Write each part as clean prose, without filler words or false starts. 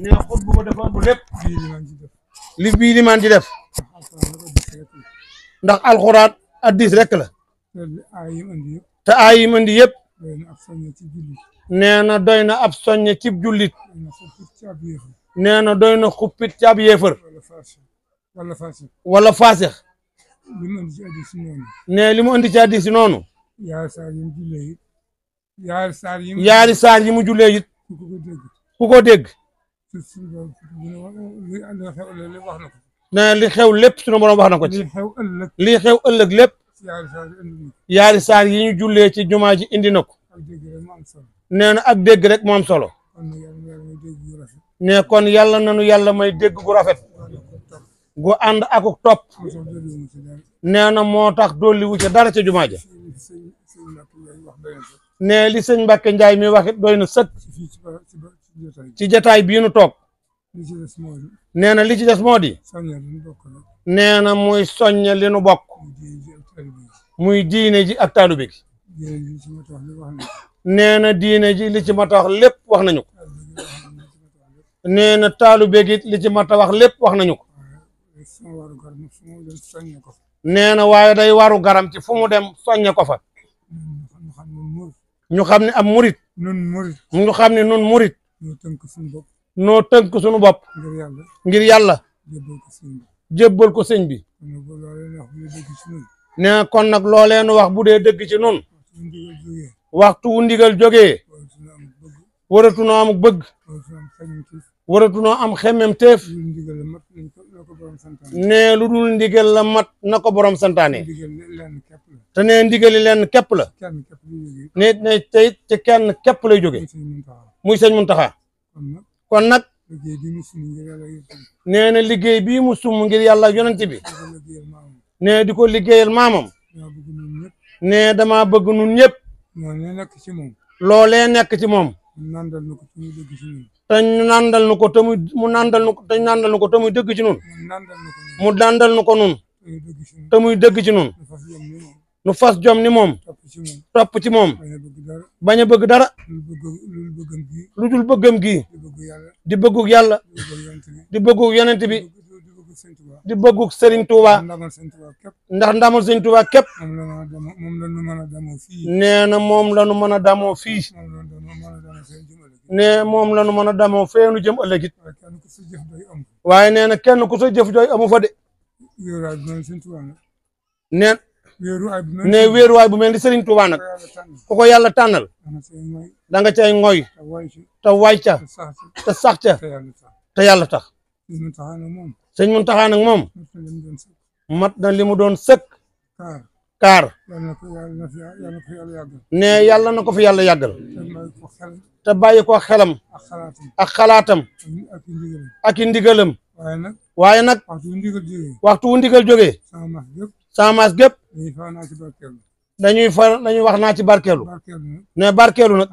ne xutba ba dafa ëmb lépp li bii limaan ci def ndax alxuraan addis rek la te aay yi andi yëpp nee na doy na ab soññe cib jullit nee na doy na xuppit ci ab yéefar wala faasix ne li mu andi ci addis noonu yaari saar yi mu jullee it ku ko dégg ne li xew lépp sunu borom wax na ko ci li xew ëllëg lépp yaari saar yi ñu jullee ci jumaa ji indi na ko nee na ak dégg rek moo am solo ne kon yàlla nanu yàlla may dégg gu rafet gu ànd akuk topp nee na moo tax dolli wu ca dara ca jumaa ja ne li sëñ Mbàkke Njaay mi waxit doy na sëkk ci jataay bii nu toog nee na li ci des moo di nee na muy soñña li nu bokk muy diine ji ak taalube gi nee na diine ji li ci mat a wax lépp wax nañu ko nee na taalube gi li ci mat a wax lépp wax nañu ko nee na waaye day waru garam ci fu mu dem soññe ko fa ñu xam ne am murit ñu xam ne nun murit noo tënk suñu bopp ngir yàlla jébbal ko sëñ bi nee kon nag loolee nu wax bu dee dëgg ci nun waxtu wu ndigal jógee waratunoo amuk bëgg waratunoo am xemmem teef nee lu dul ndigal la mat na ko borom santaane te nee ndigali lenn képp la ne tey ci kenn képp lay jóge muy sëñ Muntaxa kon nag nee na liggéey bii mu sum ngir yàlla yonent bi nee di ko liggéeyal maamam nee dama bëgg nun ñëpp loolee nekk ci moom te ñu nandal nu ko te mu nandal nu ko te ñu nandal nu ko te muy dëgg ci nun mu nandal nu ko nun te muy dëgg ci nun nu fas jom ni moom topp ci moom bañ a bëgg dara lu dul bëggam gi di bëggug yàlla di bëggug yonent bi di bëggug Serigne Touba ndax ndamul Serigne Touba képp nee na moom la nu mën a damoo fii nee moom la nu mën a damoo feenu jëm ëllëgit waaye nee na kenn ku sa jëf jooy amu fa de nee ne wéeruwaay bu mel ni Serigne Touba nag ku ko yàlla tànnal da nga cay ngoy te way ca te sax ca te yàlla tax sëñ Muntaxa nag moom mat na li mu doon sëkk kaar ne yàlla na ko fi yàlla yàggal te bàyyi ko xelam ak xalaatam ak i ndigalam waaye nag waxtu wu ndigal jógee saamaas gépp dañuy wax naa ci barkeelu ne barkeelu nag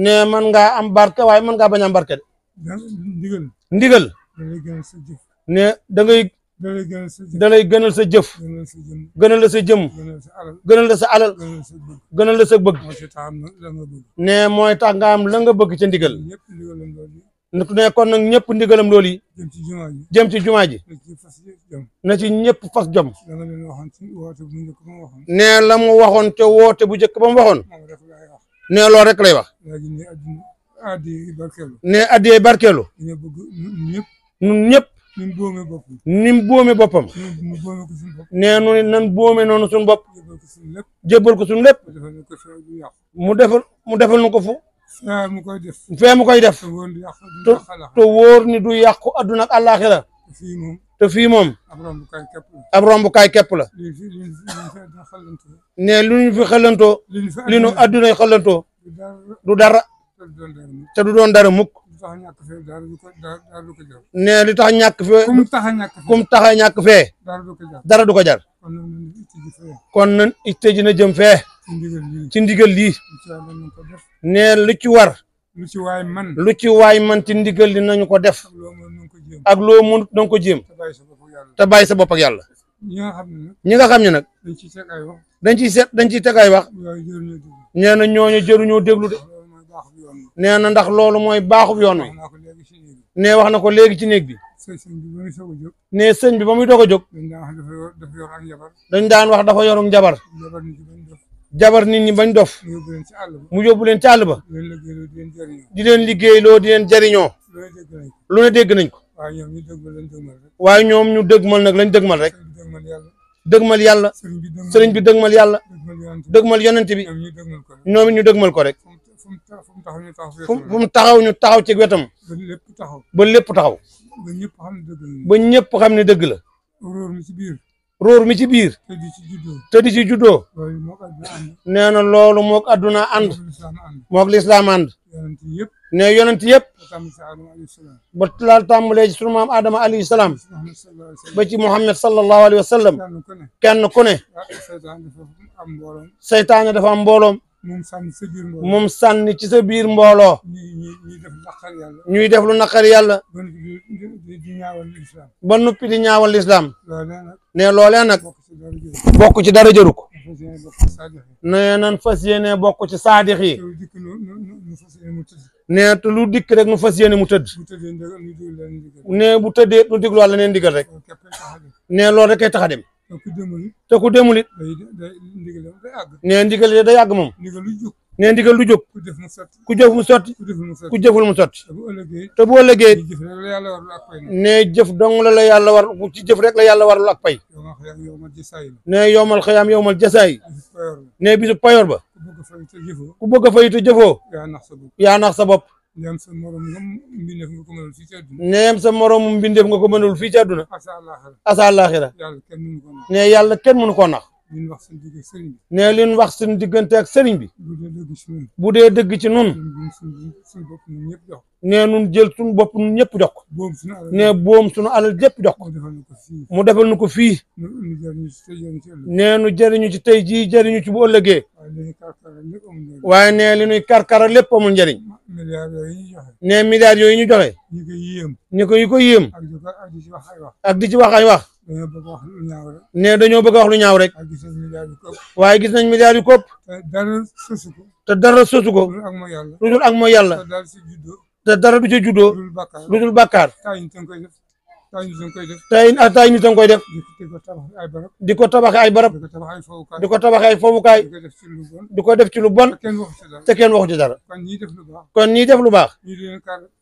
ne mën ngaa am barke waaye mën ngaa bañ am barke de ndigal ne da lay gënal sa jëf gënal la sa jëm gënal la sa alal gënal la sa bëgg ne mooy tax nga am la nga bëgg ca ndigal ne kon nag ñëpp ndigalam loolu yi jëm ci jumaa ji na ci ñëpp fas jom ne la mu waxoon ca woote bu njëkk ba mu waxoon ne loolu rek lay wax ne addiyee barkeelu nun ñëpp ni mu boome boppam ne nu nan boome noonu suñu bopp jébbal ko suñu lépp mu defal nu ko fu fee mu koy def te wóor ni du yàqu adduna ak àllaaxira te fii moom ab rombukaay képp la ne lu ñu fi xelantoo li nu addunay xelantoo du dara te du doon dara mukk ne li tax ñàkk fee kum tax a ñàkk fee dara du ko jar kon nan itte ji na jëm fee ci ndigal lii ne lu ci war lu ci waay man ci ndigal li nañu ko def ak loo mënut na nga ko jéem te bàyyi sa bopp ak yàlla ñi nga xam ne nag dañ ciy teg ay wax nee na ñooñu jëruñoo déglu de nee na ndax loolu mooy baaxub yoon wi nee wax na ko léegi ci néeg bi nee sëñ bi ba muy doog a jóg dañ daan wax dafa yorum njabar jabar nit ñi bañ dof mu yóbbu leen ci àll ba di leen liggéeyloo di leen jariñoo lu ne dégg nañ ko waaye ñoom ñu dëgmal nag lañ dëgmal rek dëgmal yàlla sëriñ bi dëgmal yàlla dëgmal yonent bi ñoom it ñu dëgmal ko rek fu mu taxaw ñu taxaw ci wetam ba lépp taxaw ba ñëpp xam ne dëgg la róor mi ci biir te di ci juddoo nee na loolu mook adduna ànd mook lislaam ànd ne yonent yëpp ba laal tàmbalee ci sunu maam Adama alayhi salaam ba ci Muhammad sallallahu alayhi wa sallam kenn ku ne seytaane dafa am mbooloom moom sànni ci sa biir mbooloo ñuy def lu naqari yàlla ba noppi di ñaawal lislaam ne loolee nag bokk ci dara jëru ko nee nan fas yéene bokk ci saadix yi nee te lu dikk rek nu fas yéene mu tëdd nee bu tëddee nu diglu wàlla neen digal rek nee loolu rek kay tax a dem te ku demul it nee ndigal day yàgg moom nee ndigal lu jóg ku jëf mu sotti ku jëful mu sotti te bu ëllëgee nee jëf dong la yàlla war ci jëf rek la yàlla warul ak pay nee yowmal xayaam yowmal jasaay nee bisu payoor ba ku bëgg a fay te jëfoo yaa nax sa bopp neem sa morom mbindeef nga ko mënul fii ci àdduna asa àllaaxira ne yàlla kenn mënu koo nax ne li ñu wax suñu diggante ak sëriñ bi bu dee dëgg ci nun ne nun jël suñu bopp nun ñëpp jox ko ne boom suñu alal jëpp jox ko mu defal nu ko fii ne nu jëriñu ci tey jii jëriñu ci bu ëllëgee waaye ne li nuy karkara lépp amul njëriñ ne milliards yooyu ñu joxe ñu ko yéem ak di ci wax ay wax ne dañoo bëgg a wax lu ñaaw rek waaye gis nañ milliards yu kopp te dara sosu ko lu dul ak mooy yàlla te dara du ca juddoo lu dul bàkkaar tay nit a koy def di ko tabaxe ay barab di ko tabaxe ay fowukaay di ko def ci lu bon te kenn waxu ci dara kon ñiy def lu baax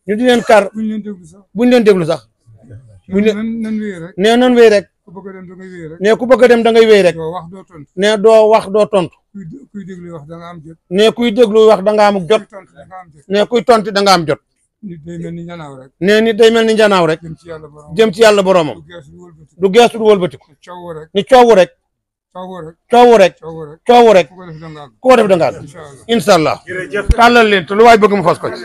ñu di leen kar buñ leen déglu sax nee nan wéy rek ne ku bëgg a dem da ngay wéy rek ne doo wax doo tontu ne kuy déglu wax da nga am jot ne kuy tontu da nga am jot ne nit day mel ni njanaaw rek jëm ci yàlla boromam du geesu du wëlbatiku ni coowu rek ku ko def da nga incha allah tàllal leen te lu waay bëgg mu fas ko ci